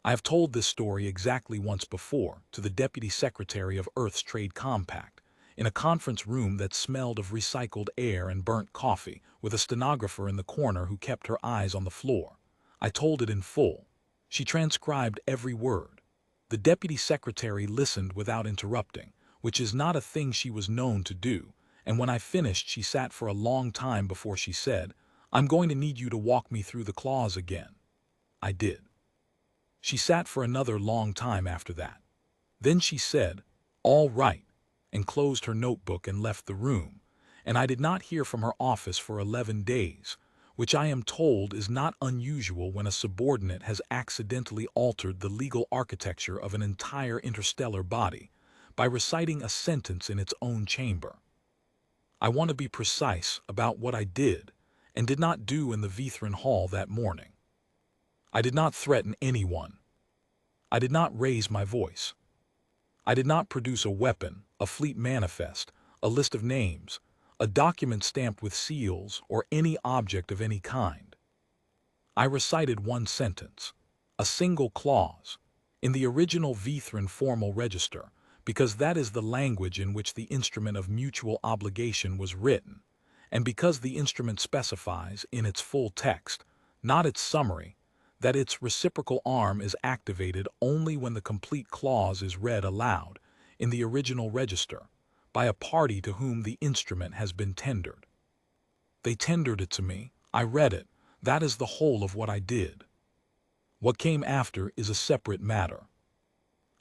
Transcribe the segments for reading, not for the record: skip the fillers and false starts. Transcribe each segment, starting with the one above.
I have told this story exactly once before to the Deputy Secretary of Earth's Trade Compact, in a conference room that smelled of recycled air and burnt coffee, with a stenographer in the corner who kept her eyes on the floor. I told it in full. She transcribed every word. The Deputy Secretary listened without interrupting, which is not a thing she was known to do, and when I finished she sat for a long time before she said, "I'm going to need you to walk me through the clause again." I did. She sat for another long time after that. Then she said, "All right," and closed her notebook and left the room, and I did not hear from her office for 11 days, which I am told is not unusual when a subordinate has accidentally altered the legal architecture of an entire interstellar body by reciting a sentence in its own chamber. I want to be precise about what I did and did not do in the Vethran Hall that morning. I did not threaten anyone. I did not raise my voice. I did not produce a weapon, a fleet manifest, a list of names, a document stamped with seals, or any object of any kind. I recited one sentence, a single clause, in the original Vethran formal register, because that is the language in which the instrument of mutual obligation was written, and because the instrument specifies, in its full text, not its summary, that its reciprocal arm is activated only when the complete clause is read aloud, in the original register, by a party to whom the instrument has been tendered. They tendered it to me, I read it, that is the whole of what I did. What came after is a separate matter.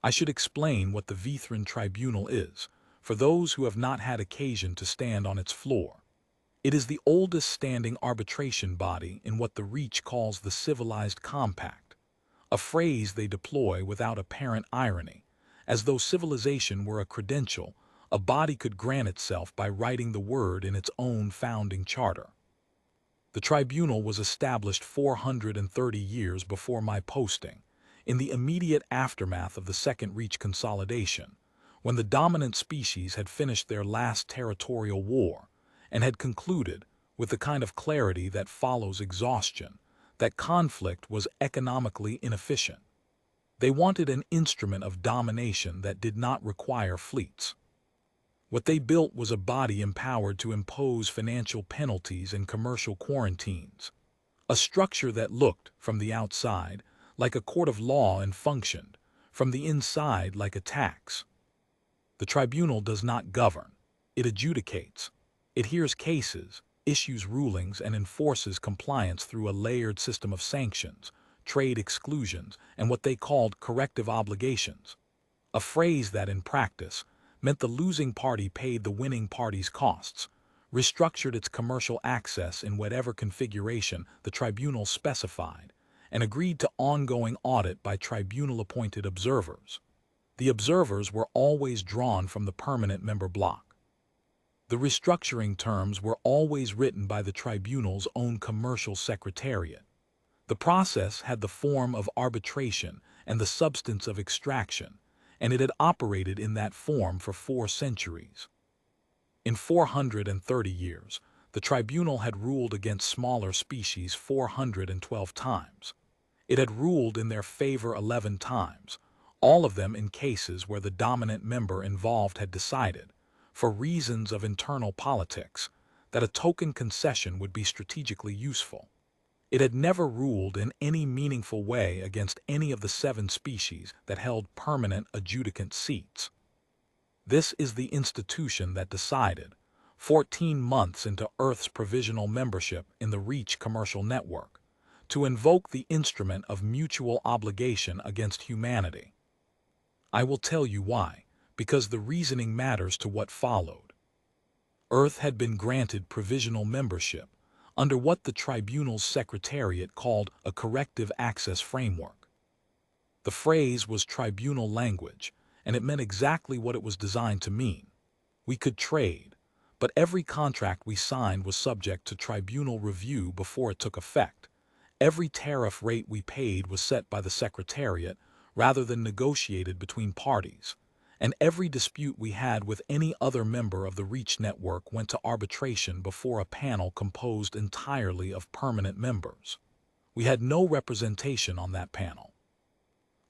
I should explain what the Vethran Tribunal is, for those who have not had occasion to stand on its floor. It is the oldest standing arbitration body in what the Reach calls the civilized compact, a phrase they deploy without apparent irony, as though civilization were a credential a body could grant itself by writing the word in its own founding charter. The tribunal was established 430 years before my posting, in the immediate aftermath of the Second Reach consolidation, when the dominant species had finished their last territorial war, and had concluded, with the kind of clarity that follows exhaustion, that conflict was economically inefficient. They wanted an instrument of domination that did not require fleets. What they built was a body empowered to impose financial penalties and commercial quarantines, a structure that looked, from the outside, like a court of law and functioned, from the inside, like a tax. The tribunal does not govern, it adjudicates. It hears cases, issues rulings, and enforces compliance through a layered system of sanctions, trade exclusions, and what they called corrective obligations, a phrase that, in practice, meant the losing party paid the winning party's costs, restructured its commercial access in whatever configuration the tribunal specified, and agreed to ongoing audit by tribunal-appointed observers. The observers were always drawn from the permanent member bloc. The restructuring terms were always written by the tribunal's own commercial secretariat. The process had the form of arbitration and the substance of extraction, and it had operated in that form for 4 centuries. In 430 years, the tribunal had ruled against smaller species 412 times. It had ruled in their favor 11 times, all of them in cases where the dominant member involved had decided, for reasons of internal politics, that a token concession would be strategically useful. It had never ruled in any meaningful way against any of the 7 species that held permanent adjudicant seats. This is the institution that decided, 14 months into Earth's provisional membership in the Reach commercial network, to invoke the instrument of mutual obligation against humanity. I will tell you why, because the reasoning matters to what followed. Earth had been granted provisional membership under what the tribunal's secretariat called a corrective access framework. The phrase was tribunal language, and it meant exactly what it was designed to mean. We could trade, but every contract we signed was subject to tribunal review before it took effect. Every tariff rate we paid was set by the Secretariat rather than negotiated between parties, and every dispute we had with any other member of the Reach network went to arbitration before a panel composed entirely of permanent members. We had no representation on that panel.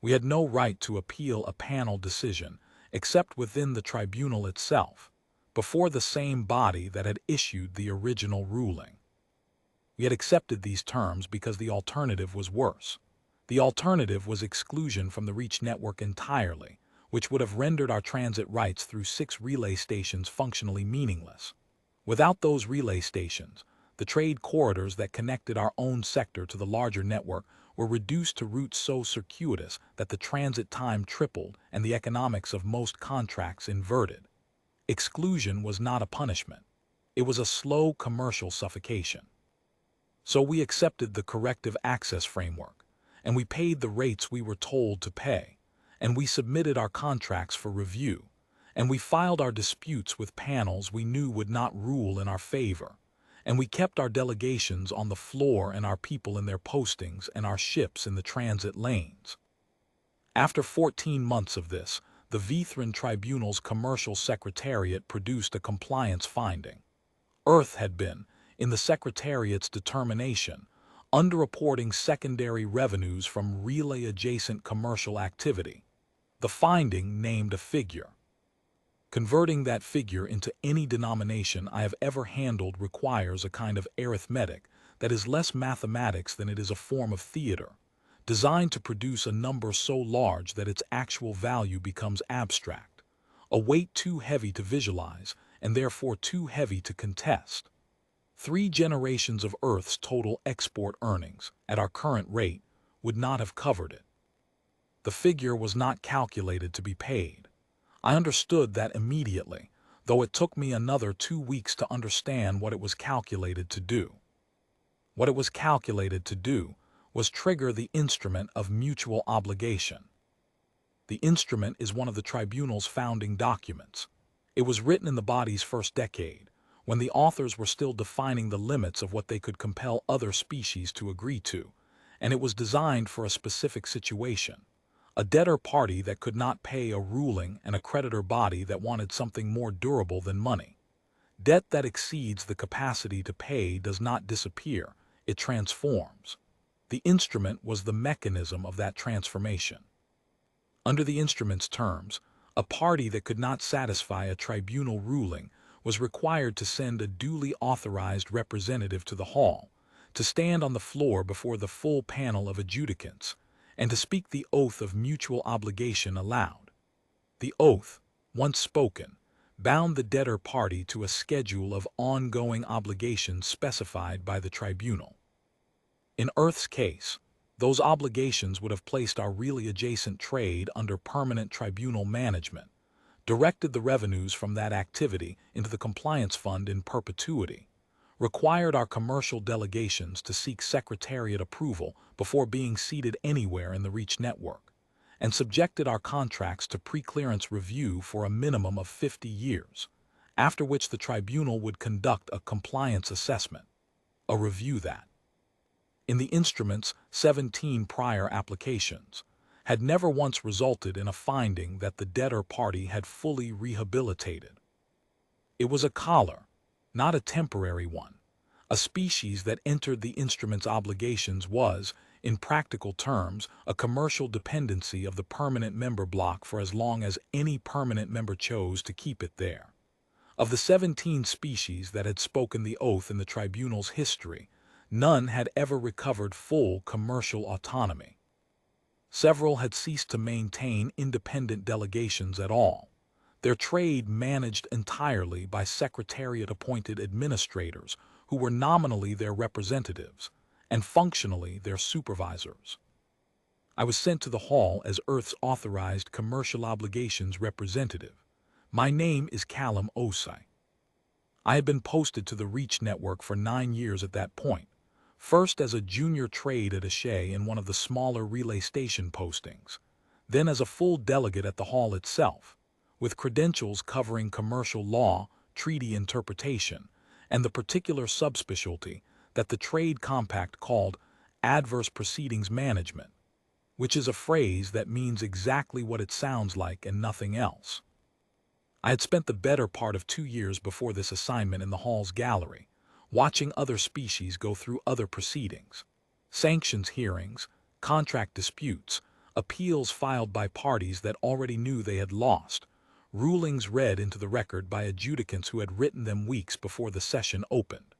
We had no right to appeal a panel decision, except within the tribunal itself, before the same body that had issued the original ruling. We had accepted these terms because the alternative was worse. The alternative was exclusion from the Reach network entirely, which would have rendered our transit rights through 6 relay stations functionally meaningless. Without those relay stations, the trade corridors that connected our own sector to the larger network were reduced to routes so circuitous that the transit time tripled and the economics of most contracts inverted. Exclusion was not a punishment. It was a slow commercial suffocation. So we accepted the corrective access framework, and we paid the rates we were told to pay, and we submitted our contracts for review, and we filed our disputes with panels we knew would not rule in our favor, and we kept our delegations on the floor and our people in their postings and our ships in the transit lanes. After 14 months of this, the Vethran Tribunal's commercial secretariat produced a compliance finding. Earth had been, in the Secretariat's determination, underreporting secondary revenues from relay-adjacent commercial activity. The finding named a figure. Converting that figure into any denomination I have ever handled requires a kind of arithmetic that is less mathematics than it is a form of theater, designed to produce a number so large that its actual value becomes abstract, a weight too heavy to visualize and therefore too heavy to contest. 3 generations of Earth's total export earnings, at our current rate, would not have covered it. The figure was not calculated to be paid. I understood that immediately, though it took me another 2 weeks to understand what it was calculated to do. What it was calculated to do was trigger the instrument of mutual obligation. The instrument is one of the tribunal's founding documents. It was written in the body's first decade, when the authors were still defining the limits of what they could compel other species to agree to, and it was designed for a specific situation: a debtor party that could not pay a ruling and a creditor body that wanted something more durable than money. Debt that exceeds the capacity to pay does not disappear, it transforms. The instrument was the mechanism of that transformation. Under the instrument's terms, a party that could not satisfy a tribunal ruling was required to send a duly authorized representative to the hall, to stand on the floor before the full panel of adjudicants, and to speak the oath of mutual obligation aloud. The oath, once spoken, bound the debtor party to a schedule of ongoing obligations specified by the tribunal. In Earth's case, those obligations would have placed our really adjacent trade under permanent tribunal management, directed the revenues from that activity into the compliance fund in perpetuity, required our commercial delegations to seek secretariat approval before being seated anywhere in the Reach network, and subjected our contracts to pre-clearance review for a minimum of 50 years, after which the tribunal would conduct a compliance assessment, a review that, in the instrument's 17 prior applications, had never once resulted in a finding that the debtor party had fully rehabilitated. It was a collar, not a temporary one. A species that entered the instrument's obligations was, in practical terms, a commercial dependency of the permanent member block for as long as any permanent member chose to keep it there. Of the 17 species that had spoken the oath in the tribunal's history, none had ever recovered full commercial autonomy. Several had ceased to maintain independent delegations at all, their trade managed entirely by secretariat-appointed administrators who were nominally their representatives and functionally their supervisors. I was sent to the hall as Earth's authorized commercial obligations representative. My name is Callum Osei. I had been posted to the Reach network for 9 years at that point, first as a junior trade attaché in one of the smaller relay station postings, then as a full delegate at the hall itself, with credentials covering commercial law, treaty interpretation, and the particular subspecialty that the trade compact called adverse proceedings management, which is a phrase that means exactly what it sounds like and nothing else. I had spent the better part of 2 years before this assignment in the hall's gallery, watching other species go through other proceedings, sanctions hearings, contract disputes, appeals filed by parties that already knew they had lost, rulings read into the record by adjudicants who had written them weeks before the session opened.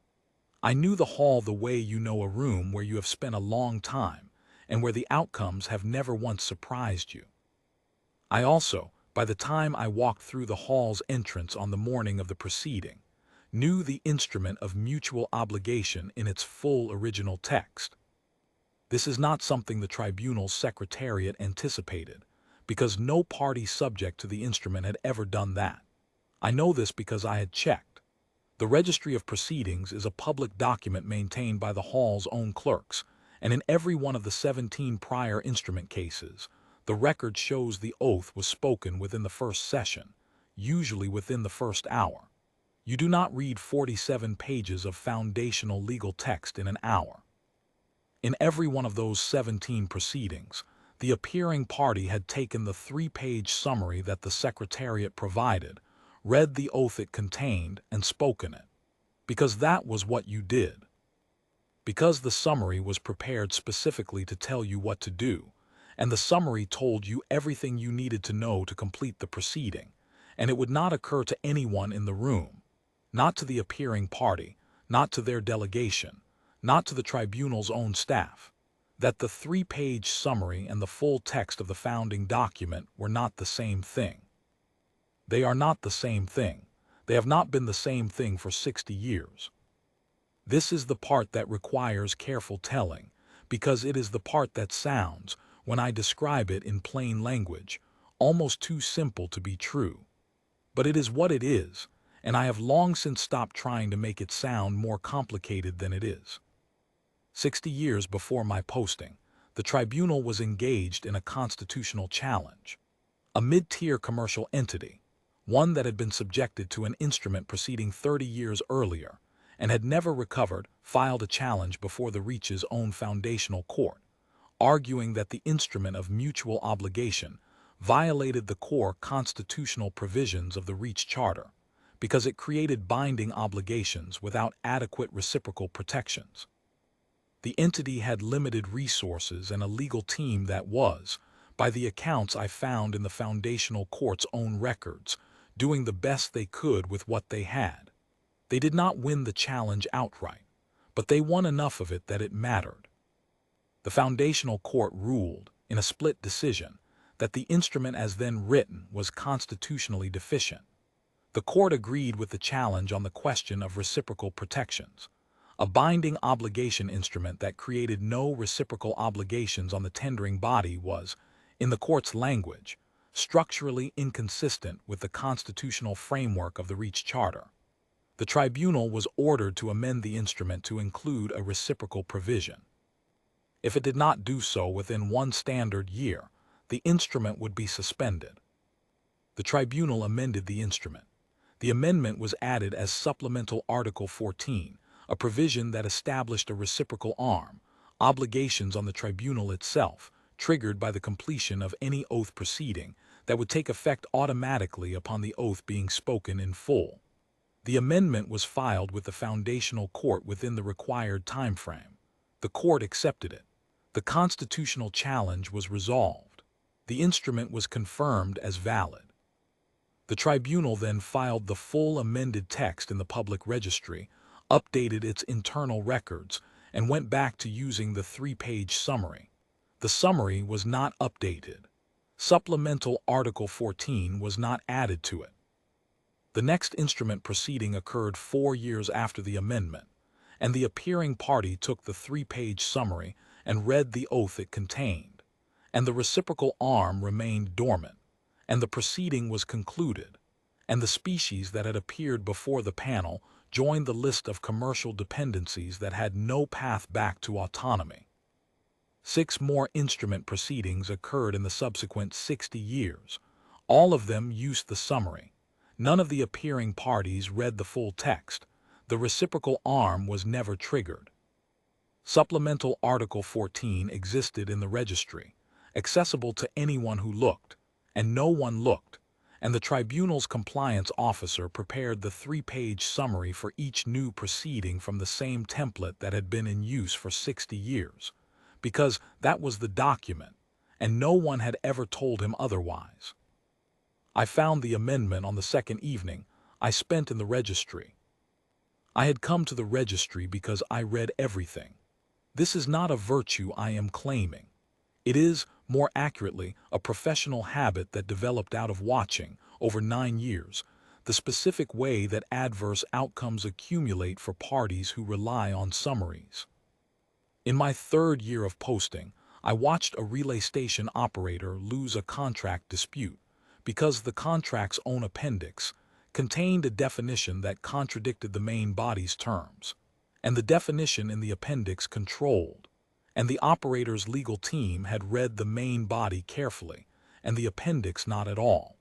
I knew the hall the way you know a room where you have spent a long time and where the outcomes have never once surprised you. I also, by the time I walked through the hall's entrance on the morning of the proceeding, knew the instrument of mutual obligation in its full original text. This is not something the tribunal's secretariat anticipated, because no party subject to the instrument had ever done that. I know this because I had checked. The Registry of Proceedings is a public document maintained by the hall's own clerks, and in every one of the 17 prior instrument cases, the record shows the oath was spoken within the first session, usually within the first hour. You do not read 47 pages of foundational legal text in an hour. In every one of those 17 proceedings, the appearing party had taken the 3-page summary that the Secretariat provided, read the oath it contained, and spoken it. Because that was what you did. Because the summary was prepared specifically to tell you what to do, and the summary told you everything you needed to know to complete the proceeding, and it would not occur to anyone in the room, not to the appearing party, not to their delegation, not to the tribunal's own staff, that the 3-page summary and the full text of the founding document were not the same thing. They are not the same thing. They have not been the same thing for 60 years. This is the part that requires careful telling, because it is the part that sounds, when I describe it in plain language, almost too simple to be true. But it is what it is, and I have long since stopped trying to make it sound more complicated than it is. 60 years before my posting, the tribunal was engaged in a constitutional challenge. A mid-tier commercial entity, one that had been subjected to an instrument proceeding 30 years earlier, and had never recovered, filed a challenge before the Reach's own foundational court, arguing that the instrument of mutual obligation violated the core constitutional provisions of the Reach Charter, because it created binding obligations without adequate reciprocal protections. The entity had limited resources and a legal team that was, by the accounts I found in the foundational court's own records, doing the best they could with what they had. They did not win the challenge outright, but they won enough of it that it mattered. The foundational court ruled, in a split decision, that the instrument as then written was constitutionally deficient. The court agreed with the challenge on the question of reciprocal protections. A binding obligation instrument that created no reciprocal obligations on the tendering body was, in the court's language, structurally inconsistent with the constitutional framework of the Reach Charter. The tribunal was ordered to amend the instrument to include a reciprocal provision. If it did not do so within one standard year, the instrument would be suspended. The tribunal amended the instrument. The amendment was added as Supplemental Article 14, a provision that established a reciprocal arm, obligations on the tribunal itself, triggered by the completion of any oath proceeding that would take effect automatically upon the oath being spoken in full. The amendment was filed with the foundational court within the required time frame. The court accepted it. The constitutional challenge was resolved. The instrument was confirmed as valid. The tribunal then filed the full amended text in the public registry, updated its internal records, and went back to using the 3-page summary. The summary was not updated. Supplemental Article 14 was not added to it. The next instrument proceeding occurred 4 years after the amendment, and the appearing party took the 3-page summary and read the oath it contained, and the reciprocal arm remained dormant, and the proceeding was concluded, and the species that had appeared before the panel joined the list of commercial dependencies that had no path back to autonomy. 6 more instrument proceedings occurred in the subsequent 60 years. All of them used the summary. None of the appearing parties read the full text. The reciprocal arm was never triggered. Supplemental Article 14 existed in the registry, accessible to anyone who looked, and no one looked, and the tribunal's compliance officer prepared the 3-page summary for each new proceeding from the same template that had been in use for 60 years, because that was the document, and no one had ever told him otherwise. I found the amendment on the second evening I spent in the registry. I had come to the registry because I read everything. This is not a virtue I am claiming. It is, more accurately, a professional habit that developed out of watching, over 9 years, the specific way that adverse outcomes accumulate for parties who rely on summaries. In my third year of posting, I watched a relay station operator lose a contract dispute because the contract's own appendix contained a definition that contradicted the main body's terms, and the definition in the appendix controlled, and the operator's legal team had read the main body carefully, and the appendix not at all.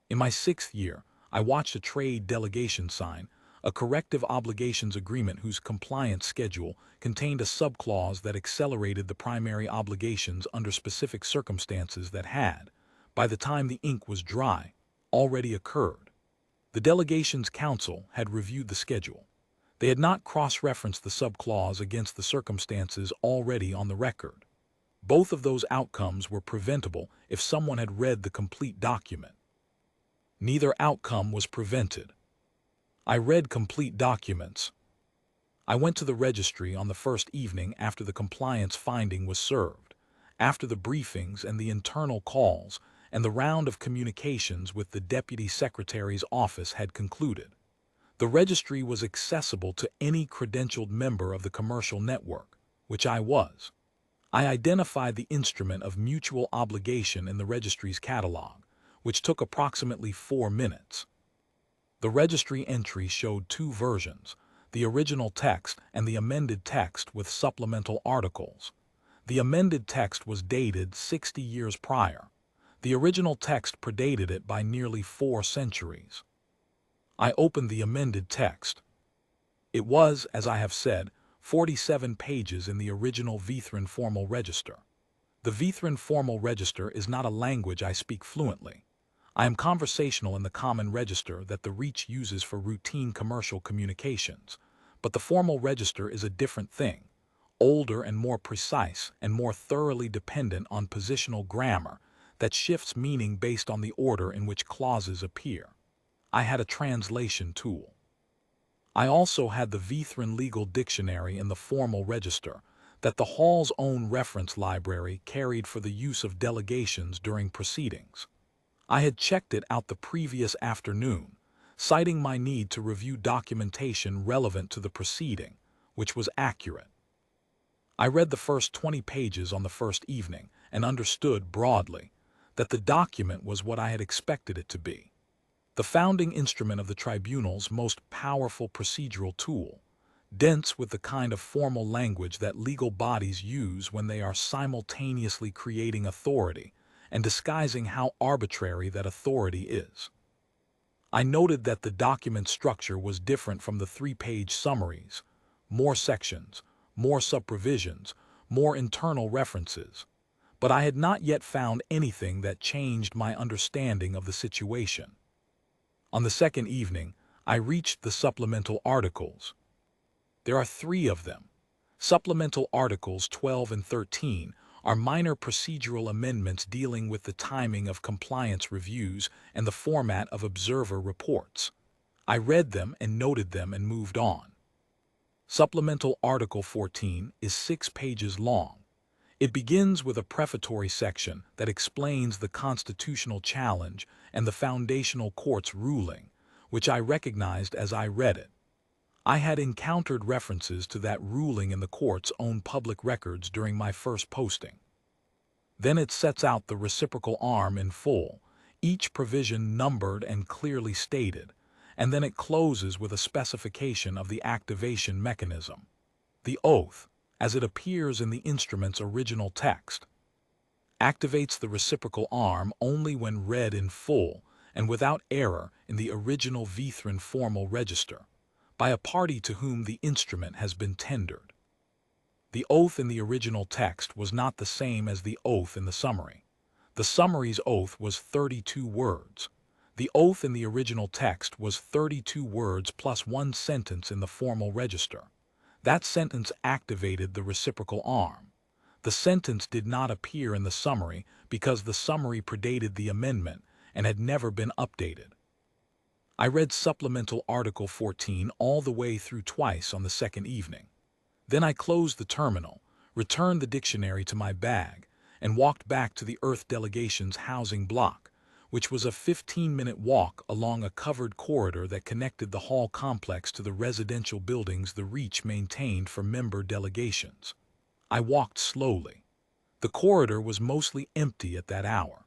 In my 6th year, I watched a trade delegation sign a corrective obligations agreement whose compliance schedule contained a subclause that accelerated the primary obligations under specific circumstances that had, by the time the ink was dry, already occurred. The delegation's counsel had reviewed the schedule. They had not cross-referenced the subclause against the circumstances already on the record. Both of those outcomes were preventable if someone had read the complete document. Neither outcome was prevented. I read complete documents. I went to the registry on the first evening after the compliance finding was served, after the briefings and the internal calls and the round of communications with the Deputy Secretary's office had concluded. The registry was accessible to any credentialed member of the commercial network, which I was. I identified the instrument of mutual obligation in the registry's catalog, which took approximately 4 minutes. The registry entry showed 2 versions, the original text and the amended text with supplemental articles. The amended text was dated 60 years prior. The original text predated it by nearly 4 centuries. I opened the amended text. It was, as I have said, 47 pages in the original Vethran Formal Register. The Vethran Formal Register is not a language I speak fluently. I am conversational in the common register that the Reach uses for routine commercial communications, but the Formal Register is a different thing, older and more precise and more thoroughly dependent on positional grammar that shifts meaning based on the order in which clauses appear. I had a translation tool. I also had the Vethran Legal Dictionary in the Formal Register that the Hall's own reference library carried for the use of delegations during proceedings. I had checked it out the previous afternoon, citing my need to review documentation relevant to the proceeding, which was accurate. I read the first 20 pages on the first evening and understood broadly that the document was what I had expected it to be. The founding instrument of the tribunal's most powerful procedural tool, dense with the kind of formal language that legal bodies use when they are simultaneously creating authority and disguising how arbitrary that authority is. I noted that the document structure was different from the 3-page summaries, more sections, more subprovisions, more internal references, but I had not yet found anything that changed my understanding of the situation. On the second evening, I reached the supplemental articles. There are 3 of them. Supplemental Articles 12 and 13 are minor procedural amendments dealing with the timing of compliance reviews and the format of observer reports. I read them and noted them and moved on. Supplemental Article 14 is 6 pages long. It begins with a prefatory section that explains the constitutional challenge and the foundational court's ruling, which I recognized as I read it. I had encountered references to that ruling in the court's own public records during my first posting. Then it sets out the reciprocal arm in full, each provision numbered and clearly stated, and then it closes with a specification of the activation mechanism. The oath, as it appears in the instrument's original text, activates the reciprocal arm only when read in full and without error in the original Vethran Formal Register, by a party to whom the instrument has been tendered. The oath in the original text was not the same as the oath in the summary. The summary's oath was 32 words. The oath in the original text was 32 words plus 1 sentence in the Formal Register. That sentence activated the reciprocal arm. The sentence did not appear in the summary because the summary predated the amendment and had never been updated. I read Supplemental Article 14 all the way through twice on the second evening. Then I closed the terminal, returned the dictionary to my bag, and walked back to the Earth Delegation's housing block, which was a 15-minute walk along a covered corridor that connected the hall complex to the residential buildings the Reach maintained for member delegations. I walked slowly. The corridor was mostly empty at that hour.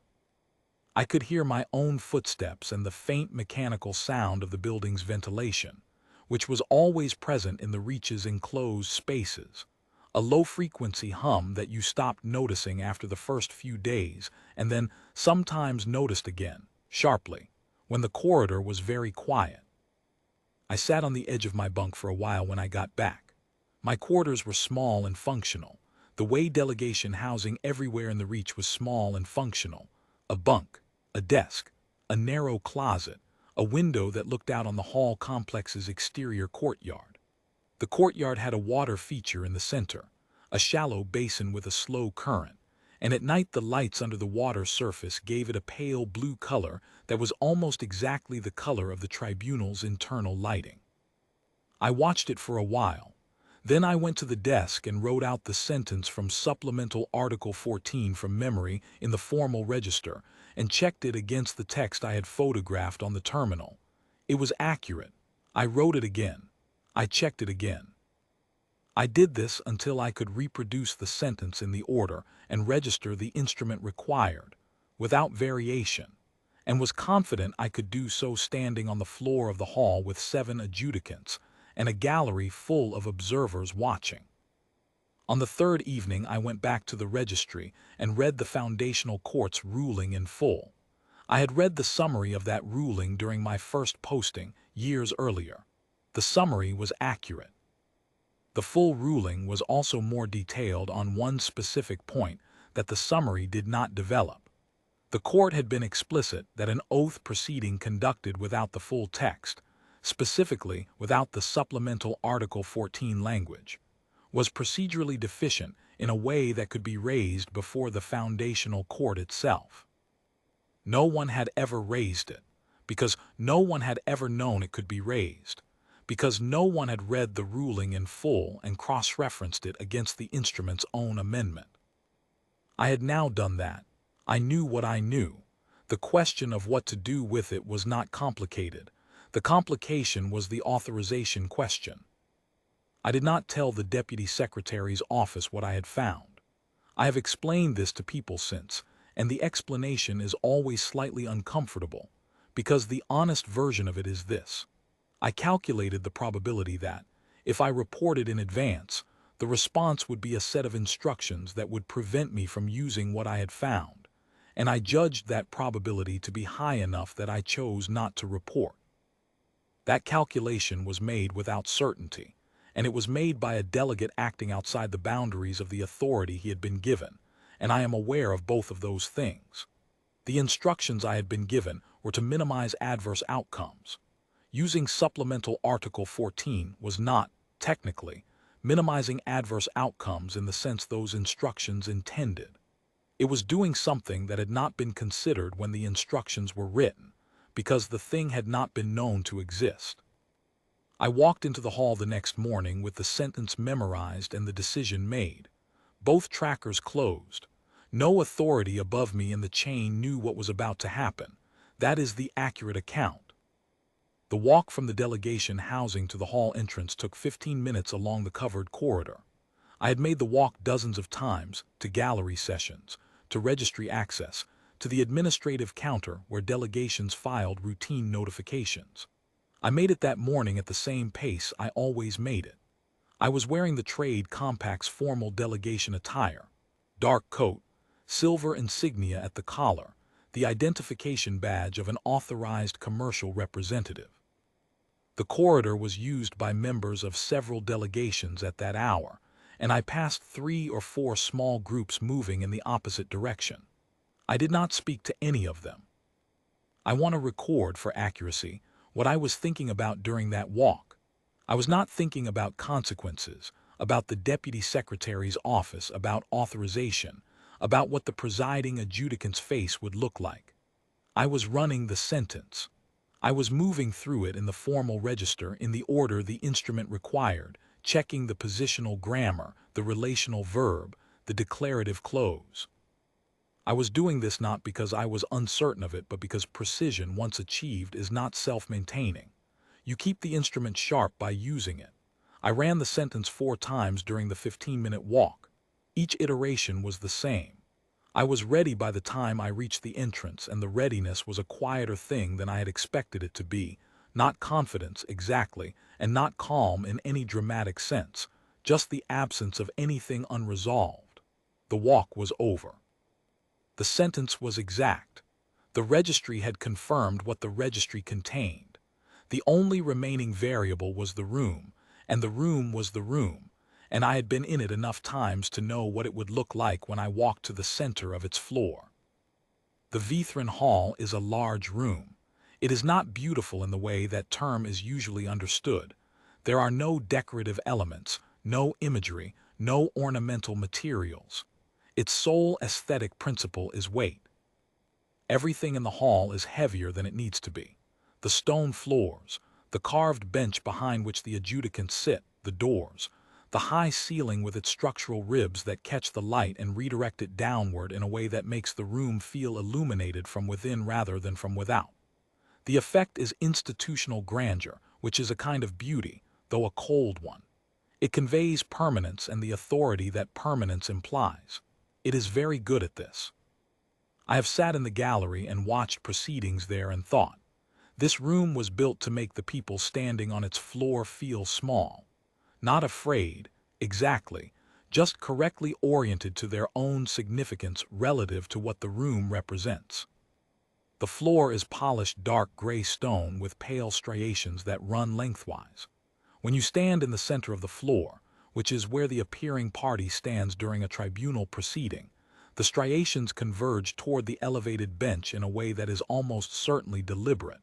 I could hear my own footsteps and the faint mechanical sound of the building's ventilation, which was always present in the Reach's enclosed spaces, a low-frequency hum that you stopped noticing after the first few days and then sometimes noticed again, sharply, when the corridor was very quiet. I sat on the edge of my bunk for a while when I got back. My quarters were small and functional. The way delegation housing everywhere in the Reach was small and functional. A bunk, a desk, a narrow closet, a window that looked out on the hall complex's exterior courtyard. The courtyard had a water feature in the center, a shallow basin with a slow current, and at night the lights under the water surface gave it a pale blue color that was almost exactly the color of the tribunal's internal lighting. I watched it for a while. Then I went to the desk and wrote out the sentence from Supplemental Article 14 from memory in the formal register and checked it against the text I had photographed on the terminal. It was accurate. I wrote it again. I checked it again. I did this until I could reproduce the sentence in the order and register the instrument required, without variation, and was confident I could do so standing on the floor of the hall with 7 adjudicants and a gallery full of observers watching. On the third evening I went back to the registry and read the Foundational Court's ruling in full. I had read the summary of that ruling during my first posting years earlier. The summary was accurate. The full ruling was also more detailed on one specific point that the summary did not develop. The court had been explicit that an oath proceeding conducted without the full text, specifically without the Supplemental Article 14 language, was procedurally deficient in a way that could be raised before the Foundational Court itself. No one had ever raised it, because no one had ever known it could be raised, because no one had read the ruling in full and cross-referenced it against the instrument's own amendment. I had now done that. I knew what I knew. The question of what to do with it was not complicated. The complication was the authorization question. I did not tell the Deputy Secretary's office what I had found. I have explained this to people since, and the explanation is always slightly uncomfortable, because the honest version of it is this. I calculated the probability that, if I reported in advance, the response would be a set of instructions that would prevent me from using what I had found, and I judged that probability to be high enough that I chose not to report. That calculation was made without certainty, and it was made by a delegate acting outside the boundaries of the authority he had been given, and I am aware of both of those things. The instructions I had been given were to minimize adverse outcomes. Using Supplemental Article 14 was not, technically, minimizing adverse outcomes in the sense those instructions intended. It was doing something that had not been considered when the instructions were written, because the thing had not been known to exist. I walked into the hall the next morning with the sentence memorized and the decision made. Both trackers closed. No authority above me in the chain knew what was about to happen. That is the accurate account. The walk from the delegation housing to the hall entrance took 15 minutes along the covered corridor. I had made the walk dozens of times, to gallery sessions, to registry access, to the administrative counter where delegations filed routine notifications. I made it that morning at the same pace I always made it. I was wearing the Trade Compact's formal delegation attire, dark coat, silver insignia at the collar, the identification badge of an authorized commercial representative. The corridor was used by members of several delegations at that hour, and I passed 3 or 4 small groups moving in the opposite direction. I did not speak to any of them. I want to record, for accuracy, what I was thinking about during that walk. I was not thinking about consequences. about the deputy secretary's office, about authorization, about what the presiding adjudicant's face would look like. I was running the sentence. I was moving through it in the formal register in the order the instrument required, checking the positional grammar, the relational verb, the declarative close. I was doing this not because I was uncertain of it, but because precision, once achieved, is not self-maintaining. You keep the instrument sharp by using it. I ran the sentence 4 times during the 15-minute walk. Each iteration was the same. I was ready by the time I reached the entrance, and the readiness was a quieter thing than I had expected it to be, not confidence exactly, and not calm in any dramatic sense, just the absence of anything unresolved. The walk was over. The sentence was exact. The registry had confirmed what the registry contained. The only remaining variable was the room, and the room was the room, and I had been in it enough times to know what it would look like when I walked to the center of its floor. The Vethran Hall is a large room. It is not beautiful in the way that term is usually understood. There are no decorative elements, no imagery, no ornamental materials. Its sole aesthetic principle is weight. Everything in the hall is heavier than it needs to be. The stone floors, the carved bench behind which the adjudicants sit, the doors, the high ceiling with its structural ribs that catch the light and redirect it downward in a way that makes the room feel illuminated from within rather than from without. The effect is institutional grandeur, which is a kind of beauty, though a cold one. It conveys permanence and the authority that permanence implies. It is very good at this. I have sat in the gallery and watched proceedings there and thought, this room was built to make the people standing on its floor feel small, not afraid, exactly, just correctly oriented to their own significance relative to what the room represents. The floor is polished dark gray stone with pale striations that run lengthwise. When you stand in the center of the floor, which is where the appearing party stands during a tribunal proceeding, the striations converge toward the elevated bench in a way that is almost certainly deliberate.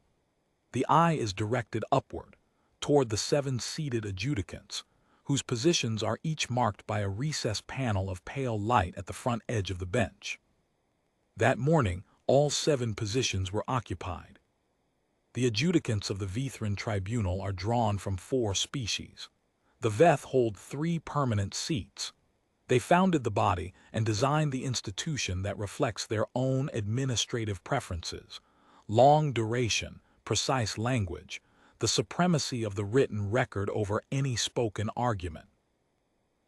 The eye is directed upward, toward the 7 seated adjudicants, whose positions are each marked by a recessed panel of pale light at the front edge of the bench. That morning, all 7 positions were occupied. The adjudicants of the Vethran Tribunal are drawn from 4 species. The Veth hold 3 permanent seats. They founded the body and designed the institution that reflects their own administrative preferences, long duration, precise language, the supremacy of the written record over any spoken argument.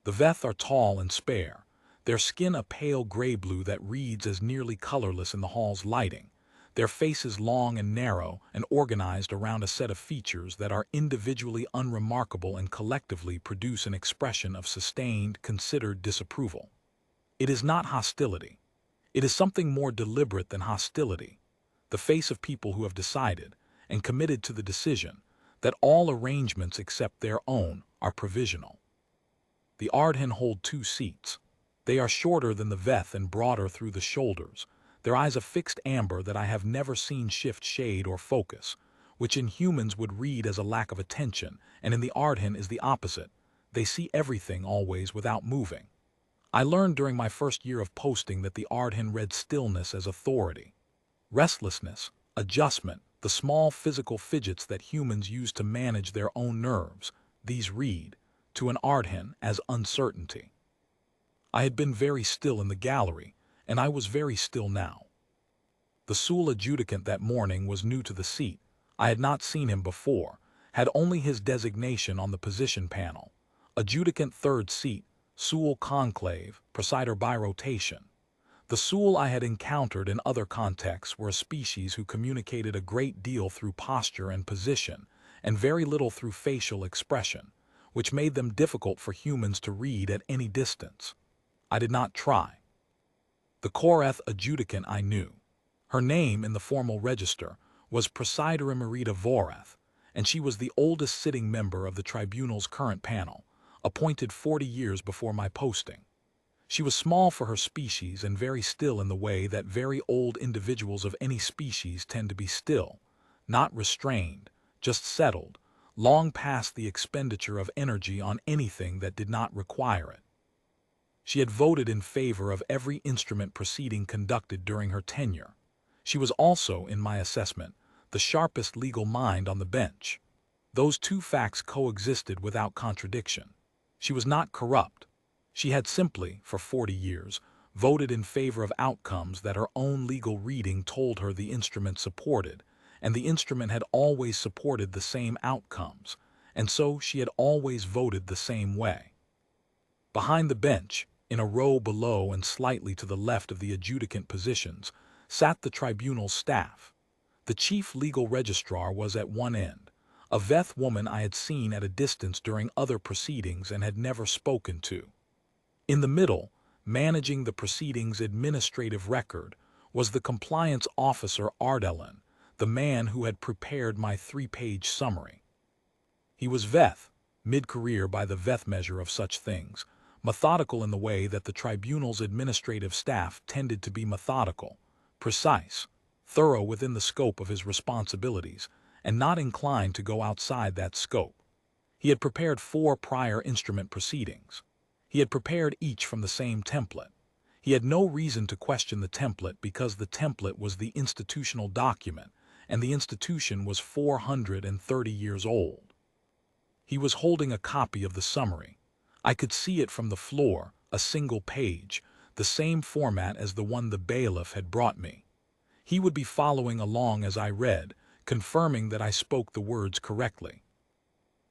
The Veth are tall and spare, their skin a pale gray blue that reads as nearly colorless in the hall's lighting, their faces long and narrow and organized around a set of features that are individually unremarkable and collectively produce an expression of sustained, considered disapproval. It is not hostility. It is something more deliberate than hostility, the face of people who have decided, and committed to the decision, that all arrangements except their own are provisional. The Ardhen hold 2 seats. They are shorter than the Veth and broader through the shoulders, their eyes a fixed amber that I have never seen shift shade or focus, which in humans would read as a lack of attention, and in the Ardhen is the opposite. They see everything always without moving. I learned during my first year of posting that the Ardhen read stillness as authority. Restlessness, adjustment, the small physical fidgets that humans use to manage their own nerves, these read, to an Ardhen, as uncertainty. I had been very still in the gallery, and I was very still now. The Sul adjudicant that morning was new to the seat. I had not seen him before, had only his designation on the position panel. Adjudicant 3rd seat, Sul conclave, presider by rotation. The Sul I had encountered in other contexts were a species who communicated a great deal through posture and position, and very little through facial expression, which made them difficult for humans to read at any distance. I did not try. The Koreth adjudicant I knew. Her name in the formal register was Presider Emerita Voreth, and she was the oldest sitting member of the tribunal's current panel, appointed 40 years before my posting. She was small for her species and very still in the way that very old individuals of any species tend to be still, not restrained, just settled, long past the expenditure of energy on anything that did not require it. She had voted in favor of every instrument proceeding conducted during her tenure. She was also, in my assessment, the sharpest legal mind on the bench. Those two facts coexisted without contradiction. She was not corrupt. She had simply, for 40 years, voted in favor of outcomes that her own legal reading told her the instrument supported, and the instrument had always supported the same outcomes, and so she had always voted the same way. Behind the bench, in a row below and slightly to the left of the adjudicant positions, sat the tribunal's staff. The chief legal registrar was at one end, a Veth woman I had seen at a distance during other proceedings and had never spoken to. In the middle, managing the proceedings' administrative record, was the compliance officer Ardelin, the man who had prepared my 3-page summary. He was Veth, mid-career by the Veth measure of such things, methodical in the way that the tribunal's administrative staff tended to be methodical, precise, thorough within the scope of his responsibilities, and not inclined to go outside that scope. He had prepared 4 prior instrument proceedings. He had prepared each from the same template. He had no reason to question the template because the template was the institutional document, and the institution was 430 years old. He was holding a copy of the summary. I could see it from the floor, a single page, the same format as the one the bailiff had brought me. He would be following along as I read, confirming that I spoke the words correctly.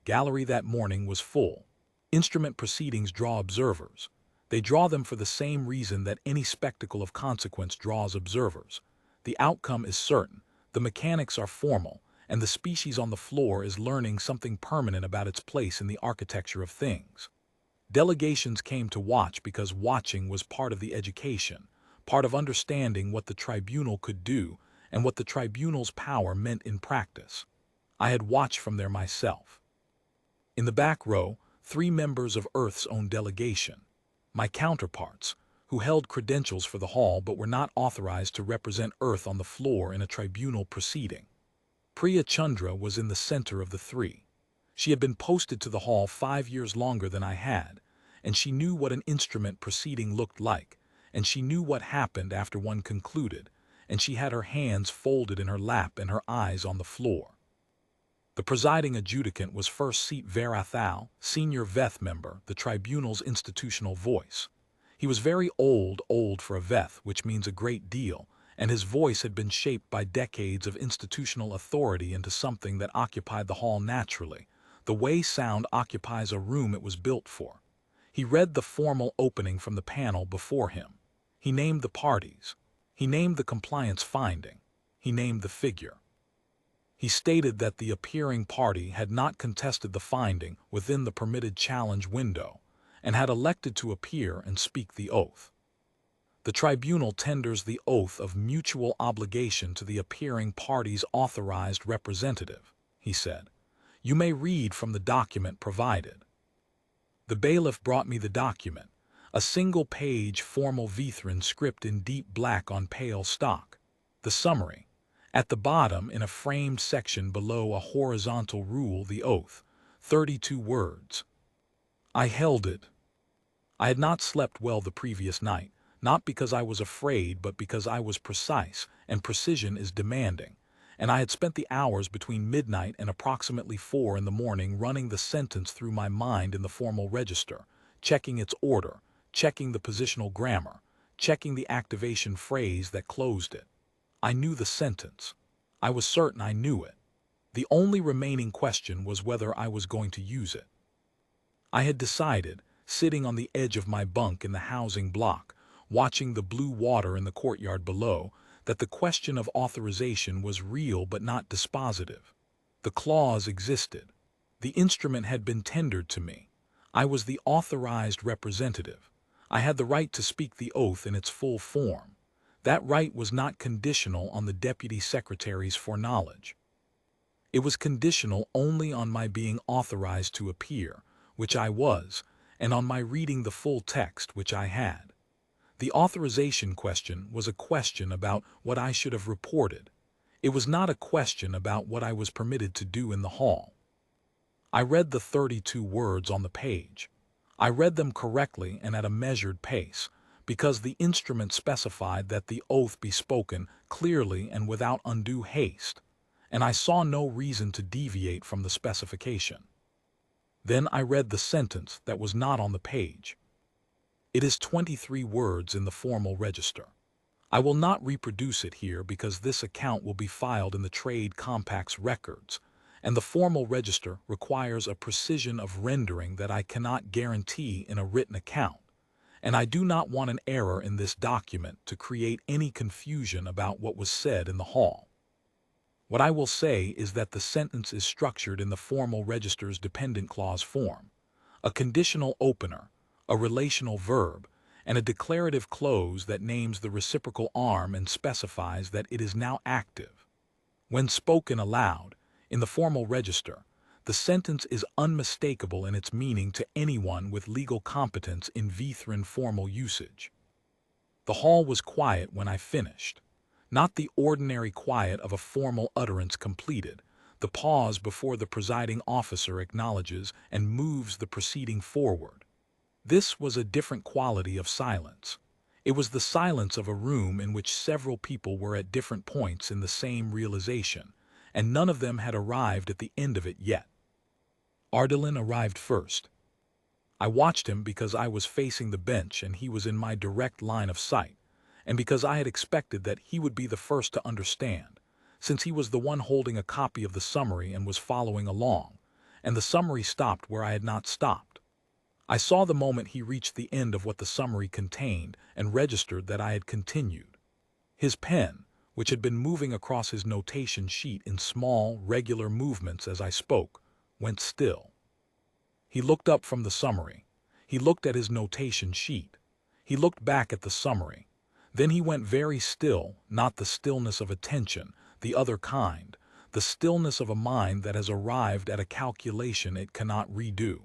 Gallery that morning was full. Instrument proceedings draw observers. They draw them for the same reason that any spectacle of consequence draws observers. The outcome is certain, the mechanics are formal, and the species on the floor is learning something permanent about its place in the architecture of things. Delegations came to watch because watching was part of the education, part of understanding what the tribunal could do and what the tribunal's power meant in practice. I had watched from there myself. In the back row, 3 members of Earth's own delegation, my counterparts, who held credentials for the hall but were not authorized to represent Earth on the floor in a tribunal proceeding. Priya Chandra was in the center of the 3. She had been posted to the hall 5 years longer than I had, and she knew what an instrument proceeding looked like, and she knew what happened after one concluded, and she had her hands folded in her lap and her eyes on the floor. The presiding adjudicant was First Seat Verathal, senior Veth member, the tribunal's institutional voice. He was very old for a Veth, which means a great deal, and his voice had been shaped by decades of institutional authority into something that occupied the hall naturally, the way sound occupies a room it was built for. He read the formal opening from the panel before him. He named the parties. He named the compliance finding. He named the figure. He stated that the appearing party had not contested the finding within the permitted challenge window and had elected to appear and speak the oath. The tribunal tenders the oath of mutual obligation to the appearing party's authorized representative, he said. You may read from the document provided. The bailiff brought me the document, a single-page formal Vethran script in deep black on pale stock. The summary. At the bottom, in a framed section below a horizontal rule, the oath, 32 words. I held it. I had not slept well the previous night, not because I was afraid, but because I was precise, and precision is demanding, and I had spent the hours between midnight and approximately 4 in the morning running the sentence through my mind in the formal register, checking its order, checking the positional grammar, checking the activation phrase that closed it. I knew the sentence. I was certain I knew it. The only remaining question was whether I was going to use it. I had decided, sitting on the edge of my bunk in the housing block, watching the blue water in the courtyard below, that the question of authorization was real but not dispositive. The clause existed. The instrument had been tendered to me. I was the authorized representative. I had the right to speak the oath in its full form. That right was not conditional on the deputy secretary's foreknowledge. It was conditional only on my being authorized to appear, which I was, and on my reading the full text, which I had. The authorization question was a question about what I should have reported. It was not a question about what I was permitted to do in the hall. I read the 32 words on the page. I read them correctly and at a measured pace, because the instrument specified that the oath be spoken clearly and without undue haste, and I saw no reason to deviate from the specification. Then I read the sentence that was not on the page. It is 23 words in the formal register. I will not reproduce it here because this account will be filed in the Trade Compact's records, and the formal register requires a precision of rendering that I cannot guarantee in a written account, and I do not want an error in this document to create any confusion about what was said in the hall. What I will say is that the sentence is structured in the formal register's dependent clause form, a conditional opener, a relational verb, and a declarative close that names the reciprocal arm and specifies that it is now active. When spoken aloud, in the formal register, the sentence is unmistakable in its meaning to anyone with legal competence in Vethran formal usage. The hall was quiet when I finished, not the ordinary quiet of a formal utterance completed, the pause before the presiding officer acknowledges and moves the proceeding forward. This was a different quality of silence. It was the silence of a room in which several people were at different points in the same realization, and none of them had arrived at the end of it yet. Ardalan arrived first. I watched him because I was facing the bench and he was in my direct line of sight, and because I had expected that he would be the first to understand, since he was the one holding a copy of the summary and was following along, and the summary stopped where I had not stopped. I saw the moment he reached the end of what the summary contained and registered that I had continued. His pen, which had been moving across his notation sheet in small, regular movements as I spoke, went still. He looked up from the summary. He looked at his notation sheet. He looked back at the summary. Then he went very still, not the stillness of attention, the other kind, the stillness of a mind that has arrived at a calculation it cannot redo.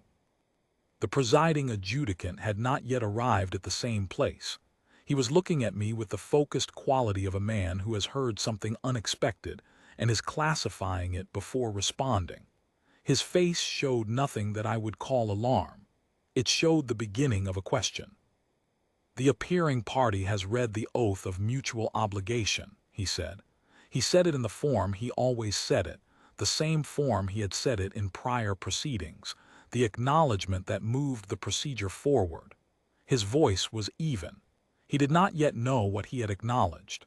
The presiding adjudicant had not yet arrived at the same place. He was looking at me with the focused quality of a man who has heard something unexpected and is classifying it before responding. His face showed nothing that I would call alarm. It showed the beginning of a question. "The appearing party has read the oath of mutual obligation," he said. He said it in the form he always said it, the same form he had said it in prior proceedings, the acknowledgement that moved the procedure forward. His voice was even. He did not yet know what he had acknowledged.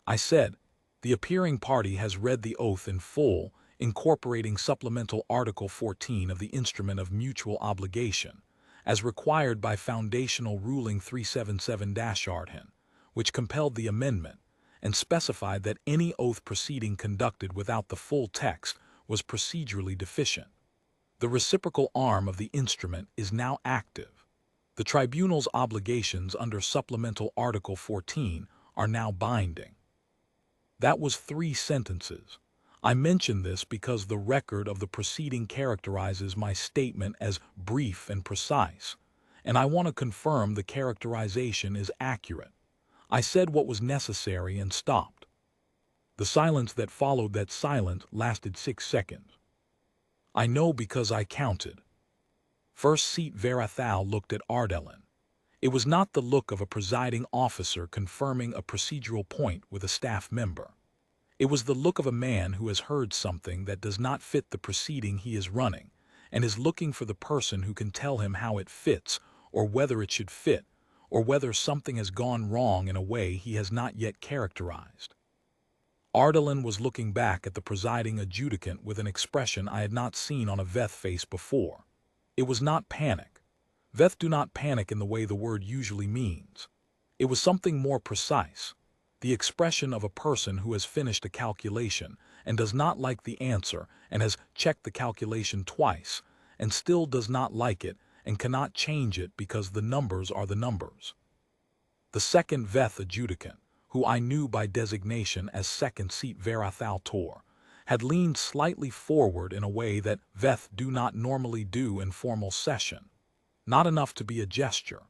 I said, "The appearing party has read the oath in full, incorporating Supplemental Article 14 of the Instrument of Mutual Obligation, as required by Foundational Ruling 377-Ardhen, which compelled the amendment, and specified that any oath proceeding conducted without the full text was procedurally deficient. The reciprocal arm of the instrument is now active. The tribunal's obligations under Supplemental Article 14 are now binding." That was 3 sentences. I mention this because the record of the proceeding characterizes my statement as brief and precise, and I want to confirm the characterization is accurate. I said what was necessary and stopped. The silence that followed that silence lasted 6 seconds. I know because I counted. First Seat Verathal looked at Ardalan. It was not the look of a presiding officer confirming a procedural point with a staff member. It was the look of a man who has heard something that does not fit the proceeding he is running, and is looking for the person who can tell him how it fits, or whether it should fit, or whether something has gone wrong in a way he has not yet characterized. Ardalan was looking back at the presiding adjudicant with an expression I had not seen on a Veth face before. It was not panic. Veth do not panic in the way the word usually means. It was something more precise, the expression of a person who has finished a calculation and does not like the answer and has checked the calculation twice and still does not like it and cannot change it because the numbers are the numbers. The second Veth adjudicant, who I knew by designation as Second Seat Verathal Tor, had leaned slightly forward in a way that Veth do not normally do in formal session. Not enough to be a gesture,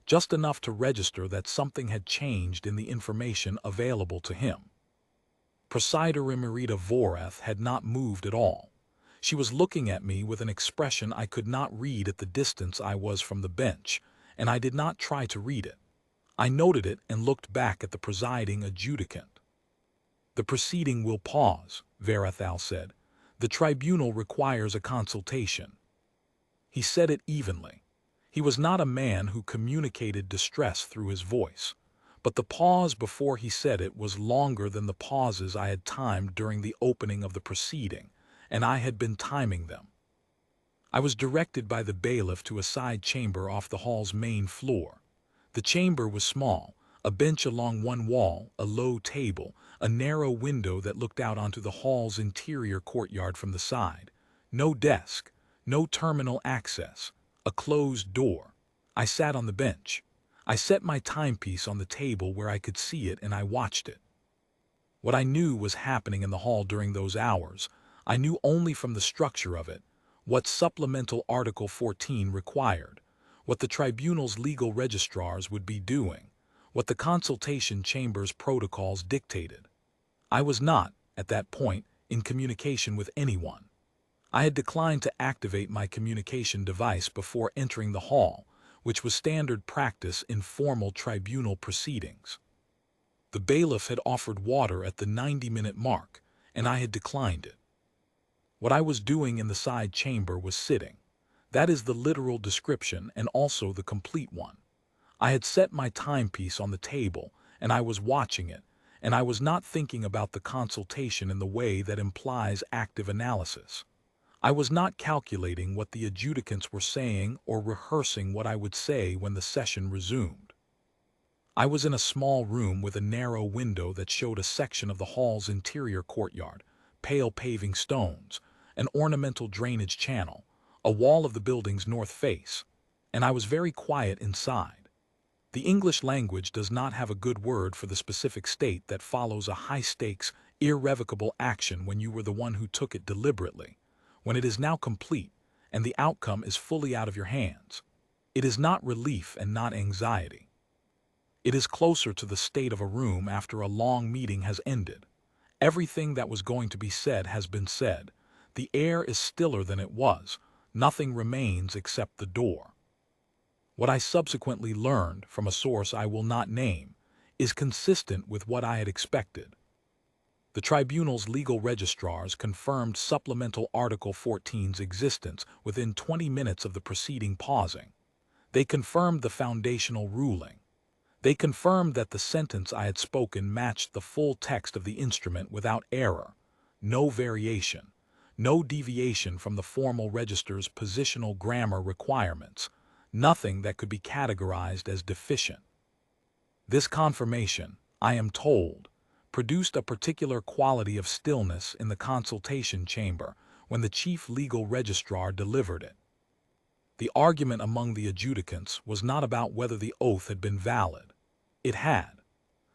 just enough to register that something had changed in the information available to him. Presider Imerita Voreth had not moved at all. She was looking at me with an expression I could not read at the distance I was from the bench, and I did not try to read it. I noted it and looked back at the presiding adjudicant. "The proceeding will pause," Vethran said. "The tribunal requires a consultation." He said it evenly. He was not a man who communicated distress through his voice, but the pause before he said it was longer than the pauses I had timed during the opening of the proceeding, and I had been timing them. I was directed by the bailiff to a side chamber off the hall's main floor. The chamber was small, a bench along one wall, a low table, a narrow window that looked out onto the hall's interior courtyard from the side. No desk, no terminal access, a closed door. I sat on the bench. I set my timepiece on the table where I could see it, and I watched it. What I knew was happening in the hall during those hours, I knew only from the structure of it, what Supplemental Article 14 required, what the tribunal's legal registrars would be doing, what the consultation chamber's protocols dictated. I was not, at that point, in communication with anyone. I had declined to activate my communication device before entering the hall, which was standard practice in formal tribunal proceedings. The bailiff had offered water at the 90-minute mark, and I had declined it. What I was doing in the side chamber was sitting. That is the literal description and also the complete one. I had set my timepiece on the table, and I was watching it, and I was not thinking about the consultation in the way that implies active analysis. I was not calculating what the adjudicants were saying or rehearsing what I would say when the session resumed. I was in a small room with a narrow window that showed a section of the hall's interior courtyard, pale paving stones, an ornamental drainage channel, a wall of the building's north face, and I was very quiet inside. The English language does not have a good word for the specific state that follows a high-stakes, irrevocable action when you were the one who took it deliberately, when it is now complete and the outcome is fully out of your hands. It is not relief and not anxiety. It is closer to the state of a room after a long meeting has ended. Everything that was going to be said has been said. The air is stiller than it was. Nothing remains except the door. What I subsequently learned from a source I will not name is consistent with what I had expected. The tribunal's legal registrars confirmed Supplemental Article 14's existence within 20 minutes of the proceeding pausing. They confirmed the foundational ruling. They confirmed that the sentence I had spoken matched the full text of the instrument without error, no variation, no deviation from the formal register's positional grammar requirements, nothing that could be categorized as deficient. This confirmation, I am told, produced a particular quality of stillness in the consultation chamber when the chief legal registrar delivered it. The argument among the adjudicants was not about whether the oath had been valid. It had.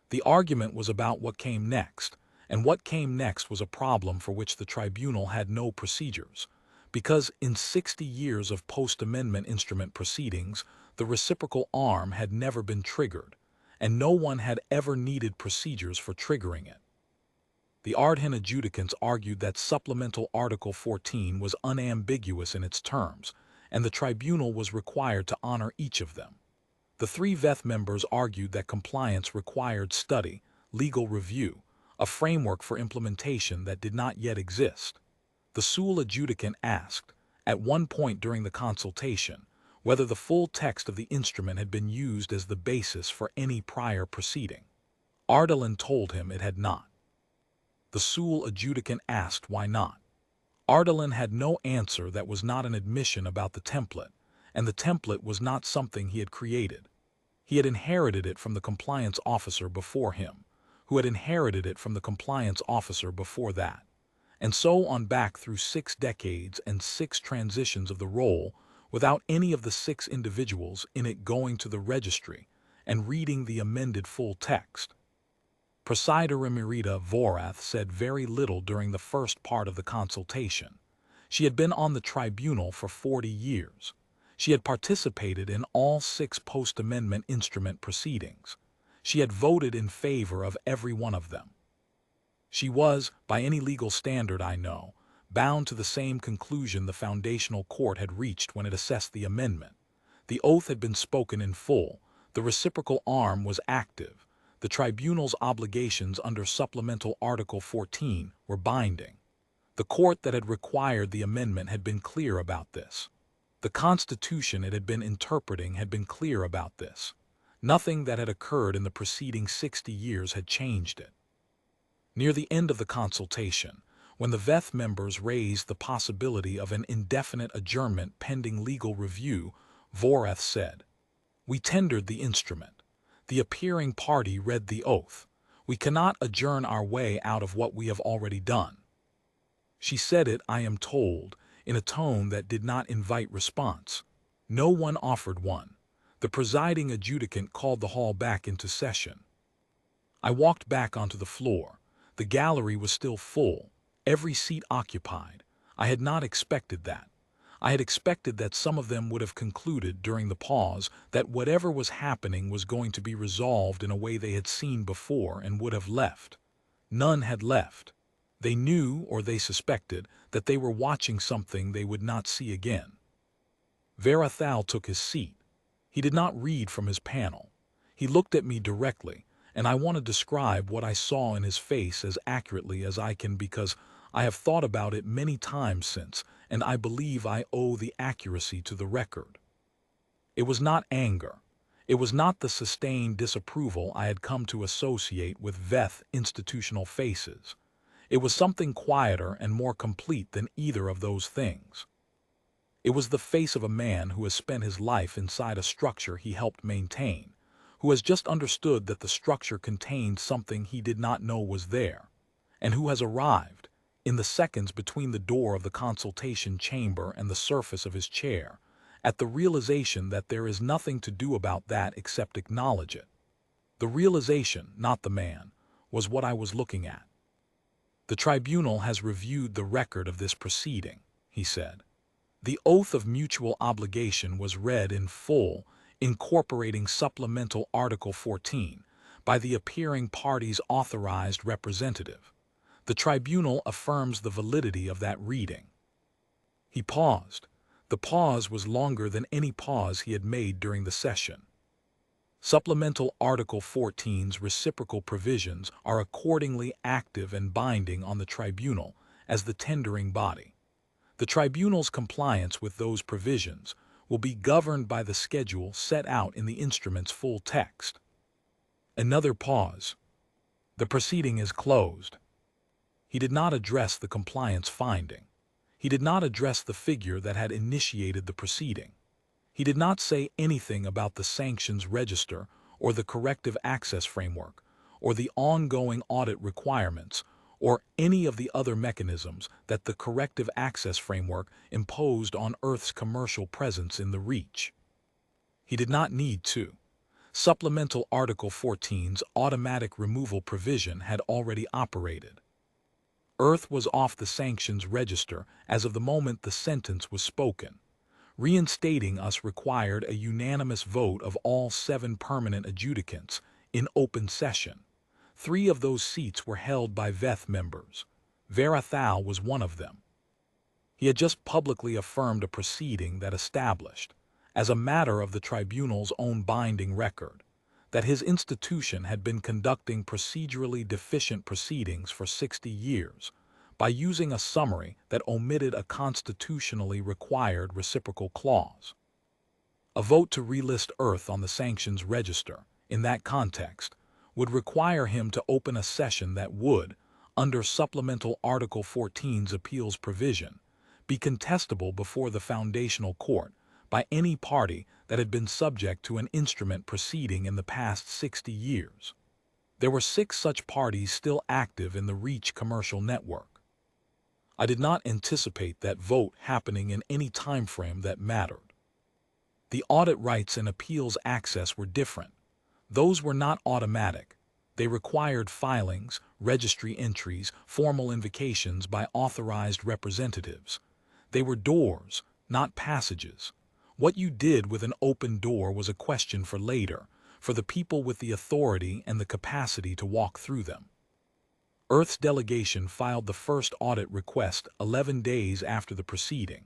The argument was about what came next, and what came next was a problem for which the tribunal had no procedures, because in 60 years of post-amendment instrument proceedings, the reciprocal arm had never been triggered, and no one had ever needed procedures for triggering it. The Ardhan adjudicants argued that Supplemental Article 14 was unambiguous in its terms, and the tribunal was required to honor each of them. The 3 Veth members argued that compliance required study, legal review, a framework for implementation that did not yet exist. The Sul adjudicant asked, at one point during the consultation, whether the full text of the instrument had been used as the basis for any prior proceeding. Ardalan told him it had not. The Sul adjudicant asked why not. Ardalan had no answer that was not an admission about the template, and the template was not something he had created. He had inherited it from the compliance officer before him, who had inherited it from the compliance officer before that, and so on back through 6 decades and 6 transitions of the role, without any of the 6 individuals in it going to the registry and reading the amended full text. Presider Emerita Vorath said very little during the first part of the consultation. She had been on the tribunal for 40 years. She had participated in all 6 post-amendment instrument proceedings. She had voted in favor of every one of them. She was, by any legal standard I know, bound to the same conclusion the foundational court had reached when it assessed the amendment. The oath had been spoken in full, the reciprocal arm was active, the tribunal's obligations under Supplemental Article 14 were binding. The court that had required the amendment had been clear about this. The Constitution it had been interpreting had been clear about this. Nothing that had occurred in the preceding 60 years had changed it. Near the end of the consultation, when the VETH members raised the possibility of an indefinite adjournment pending legal review, Vethran said, "We tendered the instrument. The appearing party read the oath. We cannot adjourn our way out of what we have already done." She said it, I am told, in a tone that did not invite response. No one offered one. The presiding adjudicant called the hall back into session. I walked back onto the floor. The gallery was still full, every seat occupied. I had not expected that. I had expected that some of them would have concluded during the pause that whatever was happening was going to be resolved in a way they had seen before and would have left. None had left. They knew, or they suspected, that they were watching something they would not see again. Vethran took his seat. He did not read from his panel. He looked at me directly, and I want to describe what I saw in his face as accurately as I can because I have thought about it many times since, and I believe I owe the accuracy to the record. It was not anger. It was not the sustained disapproval I had come to associate with VETH institutional faces. It was something quieter and more complete than either of those things. It was the face of a man who has spent his life inside a structure he helped maintain, who has just understood that the structure contained something he did not know was there, and who has arrived, in the seconds between the door of the consultation chamber and the surface of his chair, at the realization that there is nothing to do about that except acknowledge it. The realization, not the man, was what I was looking at. "The tribunal has reviewed the record of this proceeding," he said. The oath of mutual obligation was read in full, incorporating Supplemental Article 14, by the appearing party's authorized representative. The tribunal affirms the validity of that reading. He paused. The pause was longer than any pause he had made during the session. Supplemental Article 14's reciprocal provisions are accordingly active and binding on the tribunal as the tendering body. The tribunal's compliance with those provisions will be governed by the schedule set out in the instrument's full text. Another pause. "The proceeding is closed." He did not address the compliance finding. He did not address the figure that had initiated the proceeding. He did not say anything about the sanctions register or the corrective access framework or the ongoing audit requirements or any of the other mechanisms that the corrective access framework imposed on Earth's commercial presence in the reach. He did not need to. Supplemental Article 14's automatic removal provision had already operated. Earth was off the sanctions register as of the moment the sentence was spoken. Reinstating us required a unanimous vote of all 7 permanent adjudicants in open session. 3 of those seats were held by VETH members. Vethran was one of them. He had just publicly affirmed a proceeding that established, as a matter of the tribunal's own binding record, that his institution had been conducting procedurally deficient proceedings for 60 years, by using a summary that omitted a constitutionally required reciprocal clause. A vote to relist Earth on the sanctions register, in that context, would require him to open a session that would, under Supplemental Article 14's appeals provision, be contestable before the foundational court by any party that had been subject to an instrument proceeding in the past 60 years. There were 6 such parties still active in the REACH commercial network. I did not anticipate that vote happening in any time frame that mattered. The audit rights and appeals access were different. Those were not automatic. They required filings, registry entries, formal invocations by authorized representatives. They were doors, not passages. What you did with an open door was a question for later, for the people with the authority and the capacity to walk through them. Earth's delegation filed the first audit request 11 days after the proceeding,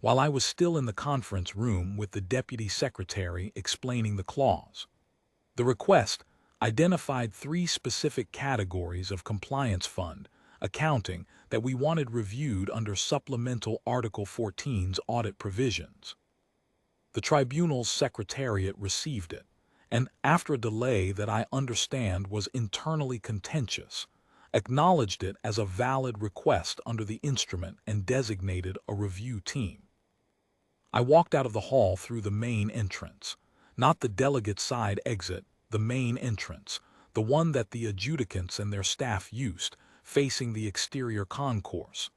while I was still in the conference room with the Deputy Secretary explaining the clause. The request identified 3 specific categories of compliance fund accounting that we wanted reviewed under Supplemental Article 14's audit provisions. The tribunal's secretariat received it, and after a delay that I understand was internally contentious, acknowledged it as a valid request under the instrument and designated a review team. I walked out of the hall through the main entrance, not the delegate side exit, the main entrance, the one that the adjudicants and their staff used, facing the exterior concourse.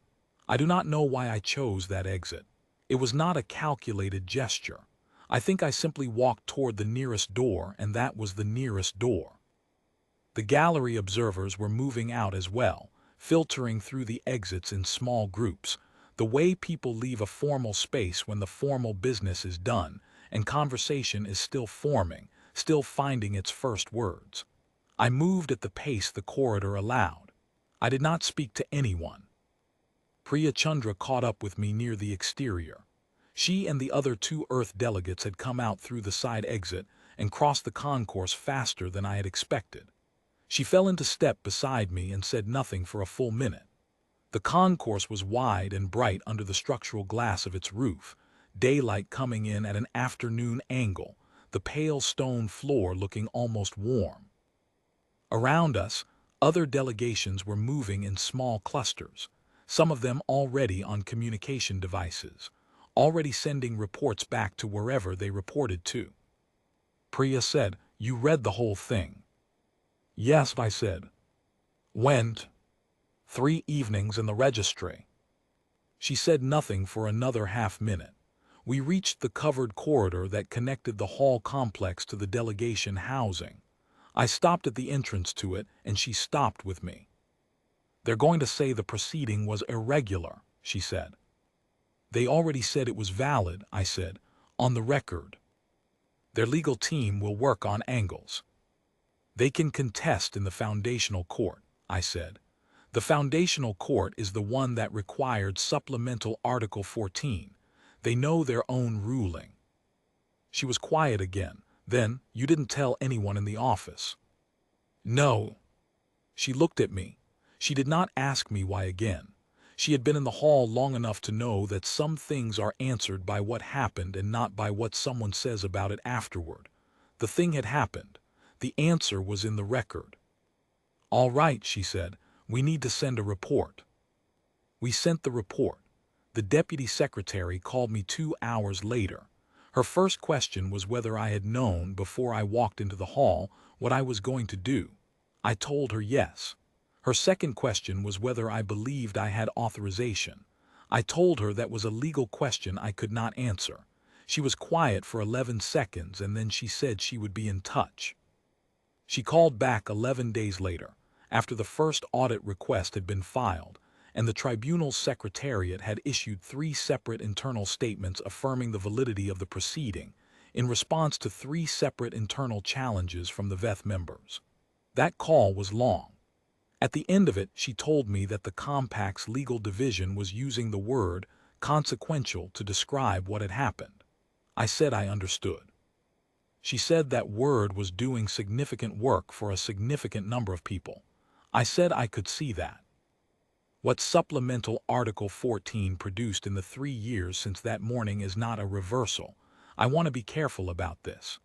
I do not know why I chose that exit. It was not a calculated gesture. I think I simply walked toward the nearest door, and that was the nearest door. The gallery observers were moving out as well, filtering through the exits in small groups, the way people leave a formal space when the formal business is done and conversation is still forming, still finding its first words. I moved at the pace the corridor allowed. I did not speak to anyone. Priya Chandra caught up with me near the exterior. She and the other 2 Earth delegates had come out through the side exit and crossed the concourse faster than I had expected. She fell into step beside me and said nothing for a full minute. The concourse was wide and bright under the structural glass of its roof, daylight coming in at an afternoon angle, the pale stone floor looking almost warm. Around us, other delegations were moving in small clusters, some of them already on communication devices, already sending reports back to wherever they reported to. Priya said, "You read the whole thing?" "Yes," I said. "Went 3 evenings in the registry." She said nothing for another half-minute. We reached the covered corridor that connected the hall complex to the delegation housing. I stopped at the entrance to it, and she stopped with me. "They're going to say the proceeding was irregular," she said. "They already said it was valid," I said, "on the record. Their legal team will work on angles. They can contest in the foundational court," I said. "The foundational court is the one that required Supplemental Article 14. They know their own ruling." She was quiet again. "Then, you didn't tell anyone in the office?" "No." She looked at me. She did not ask me why again. She had been in the hall long enough to know that some things are answered by what happened and not by what someone says about it afterward. The thing had happened. The answer was in the record. "All right," she said. "We need to send a report." We sent the report. The deputy secretary called me 2 hours later. Her first question was whether I had known before I walked into the hall what I was going to do. I told her yes. Her second question was whether I believed I had authorization. I told her that was a legal question I could not answer. She was quiet for 11 seconds, and then she said she would be in touch. She called back 11 days later, after the first audit request had been filed, and the tribunal's secretariat had issued 3 separate internal statements affirming the validity of the proceeding, in response to 3 separate internal challenges from the VETH members. That call was long. At the end of it, she told me that the Compact's legal division was using the word consequential to describe what had happened. I said I understood. She said that word was doing significant work for a significant number of people. I said I could see that. What Supplemental Article 14 produced in the 3 years since that morning is not a reversal. I want to be careful about this.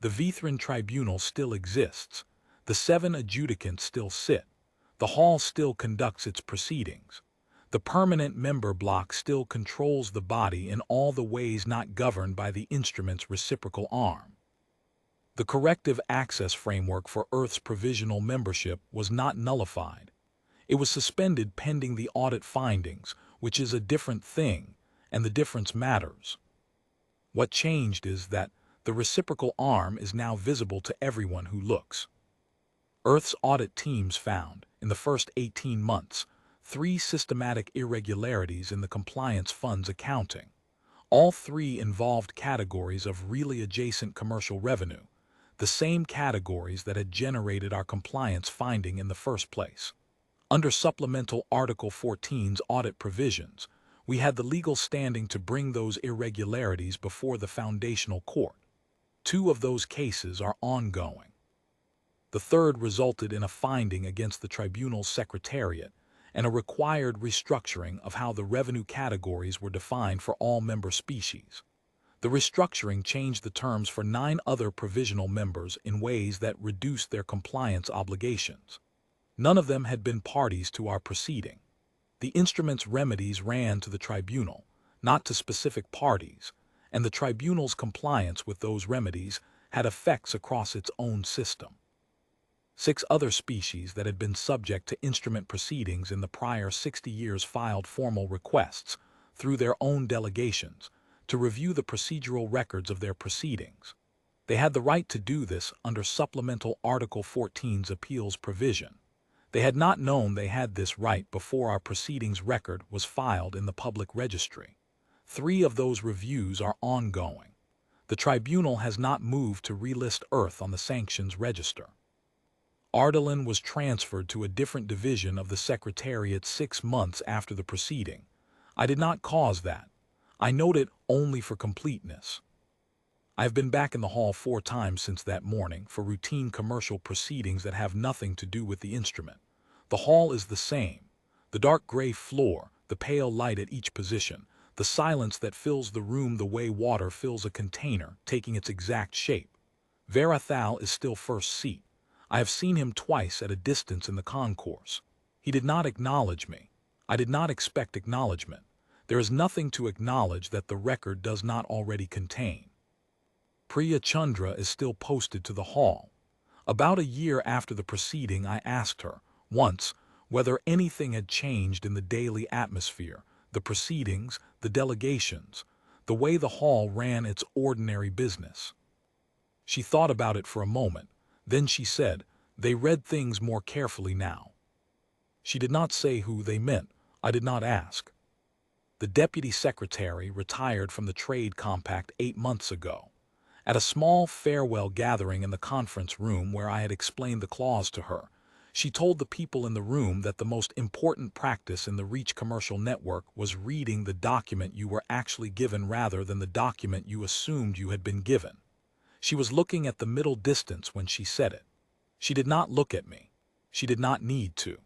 The Vethran Tribunal still exists. The 7 adjudicants still sit. The hall still conducts its proceedings. The permanent member block still controls the body in all the ways not governed by the instrument's reciprocal arm. The corrective access framework for Earth's provisional membership was not nullified. It was suspended pending the audit findings, which is a different thing, and the difference matters. What changed is that the reciprocal arm is now visible to everyone who looks. Earth's audit teams found, in the first 18 months, 3 systematic irregularities in the compliance fund's accounting. All 3 involved categories of really adjacent commercial revenue, the same categories that had generated our compliance finding in the first place. Under Supplemental Article 14's audit provisions, we had the legal standing to bring those irregularities before the Foundational Court. 2 of those cases are ongoing. The third resulted in a finding against the Tribunal's Secretariat and a required restructuring of how the revenue categories were defined for all member species. The restructuring changed the terms for 9 other provisional members in ways that reduced their compliance obligations. None of them had been parties to our proceeding. The instrument's remedies ran to the Tribunal, not to specific parties, and the Tribunal's compliance with those remedies had effects across its own system. 6 other species that had been subject to instrument proceedings in the prior 60 years filed formal requests, through their own delegations, to review the procedural records of their proceedings. They had the right to do this under Supplemental Article 14's appeals provision. They had not known they had this right before our proceedings record was filed in the public registry. 3 of those reviews are ongoing. The Tribunal has not moved to relist Earth on the sanctions register. Ardalan was transferred to a different division of the Secretariat 6 months after the proceeding. I did not cause that. I note it only for completeness. I have been back in the hall 4 times since that morning for routine commercial proceedings that have nothing to do with the instrument. The hall is the same. The dark gray floor, the pale light at each position, the silence that fills the room the way water fills a container, taking its exact shape. Vethran is still first seat. I have seen him twice at a distance in the concourse. He did not acknowledge me. I did not expect acknowledgement. There is nothing to acknowledge that the record does not already contain. Priya Chandra is still posted to the hall. About a year after the proceeding, I asked her, once, whether anything had changed in the daily atmosphere, the proceedings, the delegations, the way the hall ran its ordinary business. She thought about it for a moment. Then she said, they read things more carefully now. She did not say who they meant. I did not ask. The Deputy Secretary retired from the Trade Compact 8 months ago. At a small farewell gathering in the conference room where I had explained the clause to her, she told the people in the room that the most important practice in the Reach commercial network was reading the document you were actually given rather than the document you assumed you had been given. She was looking at the middle distance when she said it. She did not look at me. She did not need to.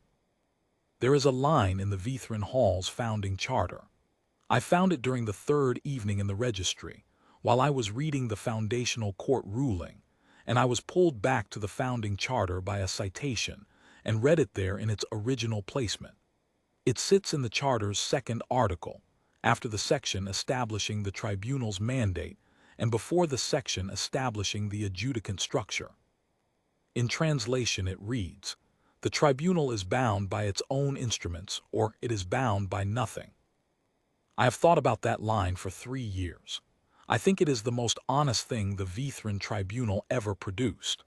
There is a line in the Vethran Hall's founding charter. I found it during the 3rd evening in the registry, while I was reading the Foundational Court ruling, and I was pulled back to the founding charter by a citation and read it there in its original placement. It sits in the charter's 2nd article, after the section establishing the tribunal's mandate and before the section establishing the adjudicant structure. In translation it reads, the tribunal is bound by its own instruments, or it is bound by nothing. I have thought about that line for 3 years. I think it is the most honest thing the Vethran Tribunal ever produced.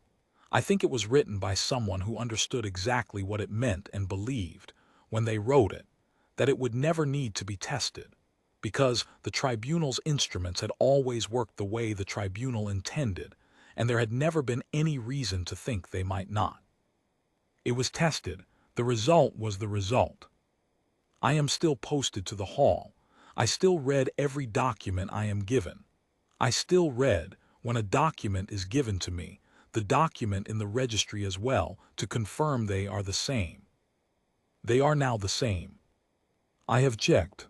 I think it was written by someone who understood exactly what it meant and believed, when they wrote it, that it would never need to be tested, because the tribunal's instruments had always worked the way the tribunal intended, and there had never been any reason to think they might not. It was tested. The result was the result. I am still posted to the hall. I still read every document I am given. I still read, when a document is given to me, the document in the registry as well, to confirm they are the same. They are now the same. I have checked.